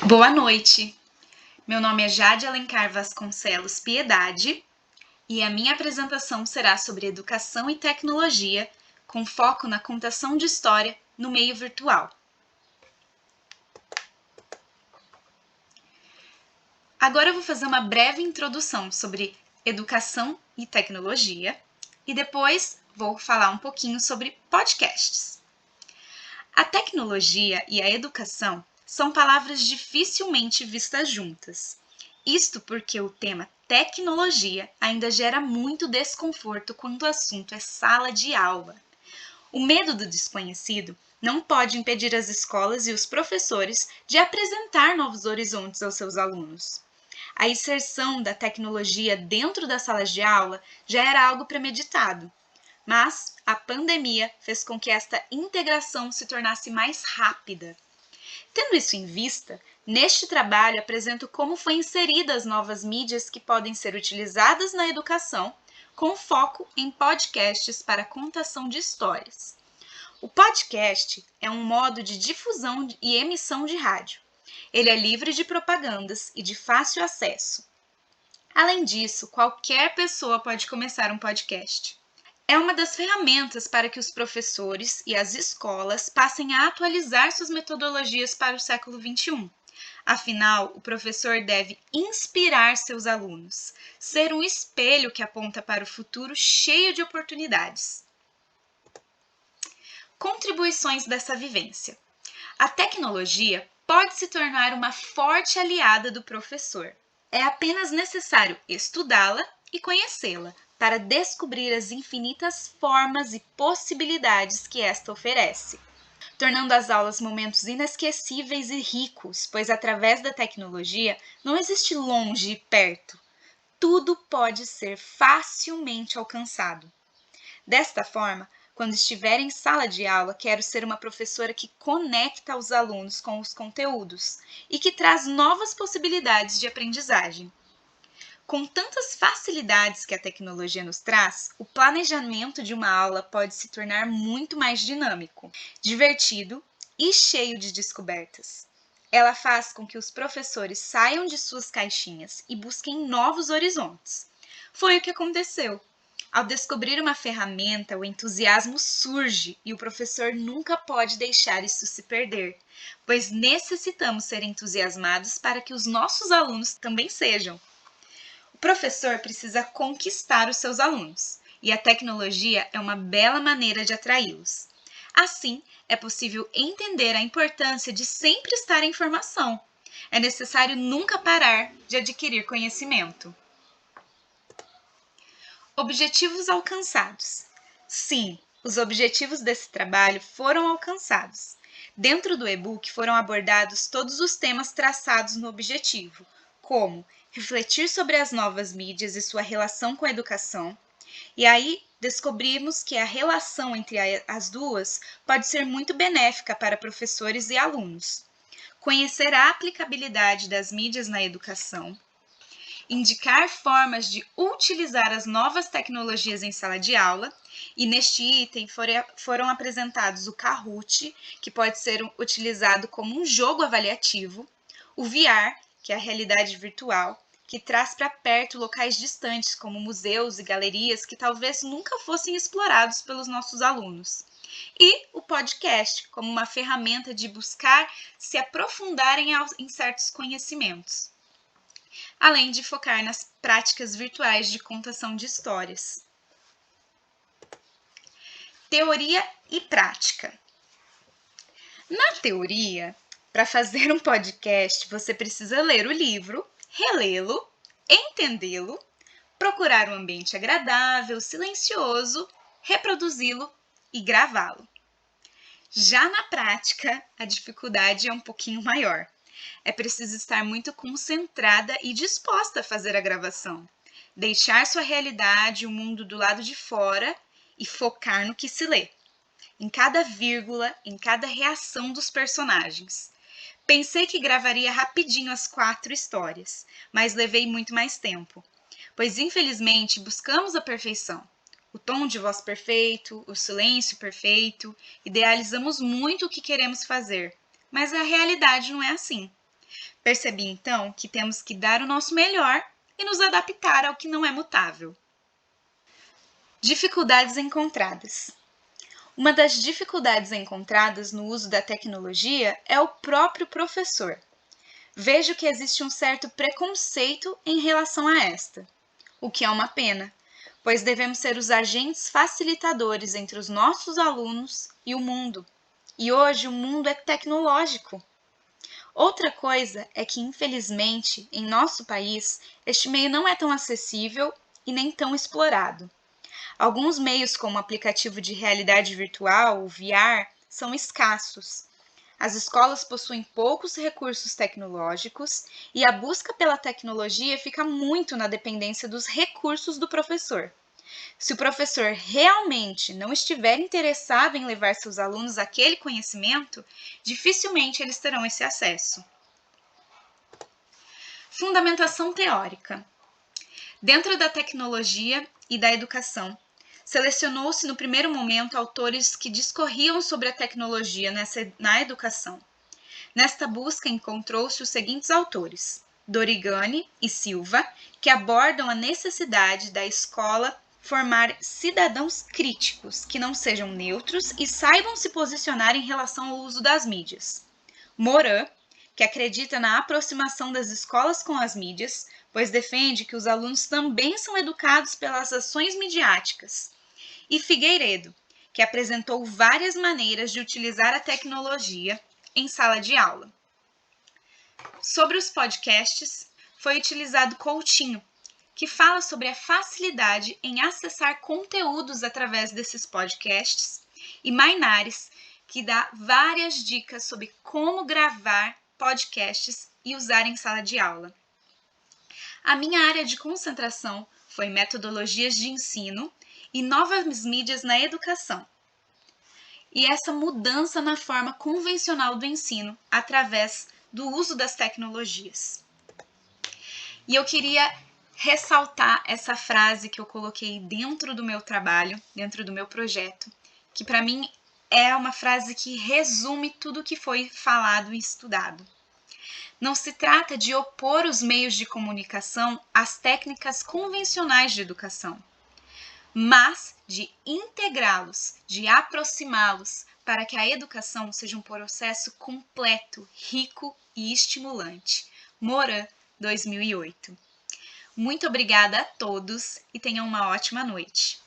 Boa noite, meu nome é Jade Alencar Vasconcelos Piedade e a minha apresentação será sobre educação e tecnologia, com foco na contação de história no meio virtual. Agora eu vou fazer uma breve introdução sobre educação e tecnologia e depois vou falar um pouquinho sobre podcasts. A tecnologia e a educação são palavras dificilmente vistas juntas. Isto porque o tema tecnologia ainda gera muito desconforto quando o assunto é sala de aula. O medo do desconhecido não pode impedir as escolas e os professores de apresentar novos horizontes aos seus alunos. A inserção da tecnologia dentro das salas de aula já era algo premeditado, mas a pandemia fez com que esta integração se tornasse mais rápida. Tendo isso em vista, neste trabalho apresento como foi inserida as novas mídias que podem ser utilizadas na educação, com foco em podcasts para contação de histórias. O podcast é um modo de difusão e emissão de rádio. Ele é livre de propagandas e de fácil acesso. Além disso, qualquer pessoa pode começar um podcast. É uma das ferramentas para que os professores e as escolas passem a atualizar suas metodologias para o século XXI. Afinal, o professor deve inspirar seus alunos, ser um espelho que aponta para o futuro cheio de oportunidades. Contribuições dessa vivência. A tecnologia pode se tornar uma forte aliada do professor. É apenas necessário estudá-la e conhecê-la para descobrir as infinitas formas e possibilidades que esta oferece, tornando as aulas momentos inesquecíveis e ricos, pois através da tecnologia não existe longe e perto. Tudo pode ser facilmente alcançado. Desta forma, quando estiver em sala de aula, quero ser uma professora que conecta os alunos com os conteúdos e que traz novas possibilidades de aprendizagem. Com tantas facilidades que a tecnologia nos traz, o planejamento de uma aula pode se tornar muito mais dinâmico, divertido e cheio de descobertas. Ela faz com que os professores saiam de suas caixinhas e busquem novos horizontes. Foi o que aconteceu. Ao descobrir uma ferramenta, o entusiasmo surge e o professor nunca pode deixar isso se perder, pois necessitamos ser entusiasmados para que os nossos alunos também sejam. O professor precisa conquistar os seus alunos, e a tecnologia é uma bela maneira de atraí-los. Assim, é possível entender a importância de sempre estar em formação. É necessário nunca parar de adquirir conhecimento. Objetivos alcançados. Sim, os objetivos desse trabalho foram alcançados. Dentro do e-book foram abordados todos os temas traçados no objetivo, como refletir sobre as novas mídias e sua relação com a educação. E aí descobrimos que a relação entre as duas pode ser muito benéfica para professores e alunos. Conhecer a aplicabilidade das mídias na educação, indicar formas de utilizar as novas tecnologias em sala de aula, e neste item foram apresentados o Kahoot, que pode ser utilizado como um jogo avaliativo, o VR, que é a realidade virtual, que traz para perto locais distantes, como museus e galerias que talvez nunca fossem explorados pelos nossos alunos. E o podcast, como uma ferramenta de buscar se aprofundar em certos conhecimentos, além de focar nas práticas virtuais de contação de histórias. Teoria e prática. Na teoria, para fazer um podcast, você precisa ler o livro, relê-lo, entendê-lo, procurar um ambiente agradável, silencioso, reproduzi-lo e gravá-lo. Já na prática, a dificuldade é um pouquinho maior. É preciso estar muito concentrada e disposta a fazer a gravação, deixar sua realidade, o mundo do lado de fora e focar no que se lê, em cada vírgula, em cada reação dos personagens. Pensei que gravaria rapidinho as 4 histórias, mas levei muito mais tempo, pois infelizmente buscamos a perfeição. O tom de voz perfeito, o silêncio perfeito, idealizamos muito o que queremos fazer, mas a realidade não é assim. Percebi então que temos que dar o nosso melhor e nos adaptar ao que não é mutável. Dificuldades encontradas. Uma das dificuldades encontradas no uso da tecnologia é o próprio professor. Vejo que existe um certo preconceito em relação a esta, o que é uma pena, pois devemos ser os agentes facilitadores entre os nossos alunos e o mundo. E hoje o mundo é tecnológico. Outra coisa é que, infelizmente, em nosso país, este meio não é tão acessível e nem tão explorado. Alguns meios, como o aplicativo de realidade virtual, o VR, são escassos. As escolas possuem poucos recursos tecnológicos e a busca pela tecnologia fica muito na dependência dos recursos do professor. Se o professor realmente não estiver interessado em levar seus alunos àquele conhecimento, dificilmente eles terão esse acesso. Fundamentação teórica. Dentro da tecnologia e da educação, selecionou-se no primeiro momento autores que discorriam sobre a tecnologia na educação. Nesta busca encontrou-se os seguintes autores: Dorigani e Silva, que abordam a necessidade da escola formar cidadãos críticos, que não sejam neutros e saibam se posicionar em relação ao uso das mídias. Moran, que acredita na aproximação das escolas com as mídias, pois defende que os alunos também são educados pelas ações midiáticas. E Figueiredo, que apresentou várias maneiras de utilizar a tecnologia em sala de aula. Sobre os podcasts, foi utilizado Coutinho, que fala sobre a facilidade em acessar conteúdos através desses podcasts, e Mainares, que dá várias dicas sobre como gravar podcasts e usar em sala de aula. A minha área de concentração foi metodologias de ensino e novas mídias na educação. E essa mudança na forma convencional do ensino através do uso das tecnologias. E eu queria ressaltar essa frase que eu coloquei dentro do meu trabalho, dentro do meu projeto, que para mim é uma frase que resume tudo o que foi falado e estudado. Não se trata de opor os meios de comunicação às técnicas convencionais de educação, mas de integrá-los, de aproximá-los, para que a educação seja um processo completo, rico e estimulante. Moran, 2008. Muito obrigada a todos e tenham uma ótima noite.